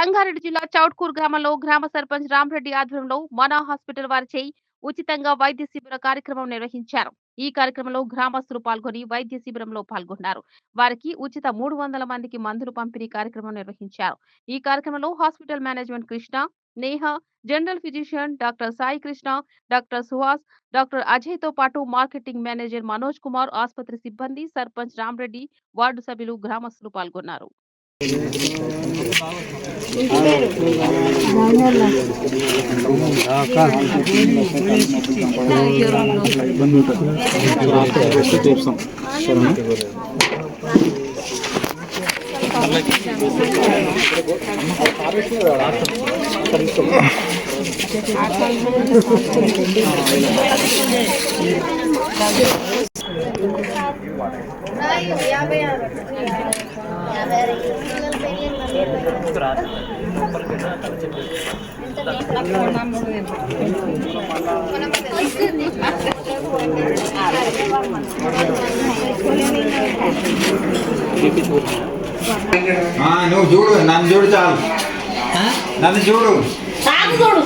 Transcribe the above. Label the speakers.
Speaker 1: సంగారెడ్డి జిల్లా చౌట్కూర్ గ్రామంలో గ్రామ సర్పంచ్ రామరెడ్డి ఆధ్వర్యంలో మనా హాస్పిటల్ వారిచే ఉచితంగా వైద్య శిబిర కార్యక్రమం నిర్వహించారు. ఈ కార్యక్రమంలో గ్రామస్తులు పాల్గొని వైద్య శిబిరంలో పాల్గొన్నారు. వారికి ఉచిత 300 మందికి మందులు పంపిణీ కార్యక్రమం నిర్వహించారు. ఈ కార్యక్రమంలో hospital management Krishna, Neha, general physician doctor Sai Krishna, doctor Suhas, doctor Ajay తో పాటు మార్కెటింగ్ మేనేజర్ మనోజ్ కుమార్, ఆసుపత్రి సిబ్బంది, సర్పంచ్ రామరెడ్డి, వార్డు సభ్యులు, గ్రామస్తులు పాల్గొన్నారు.
Speaker 2: నువ్వు చూడు, నన్ను చూడు, చాలు, నన్ను చూడు,
Speaker 3: సాగు చూడు.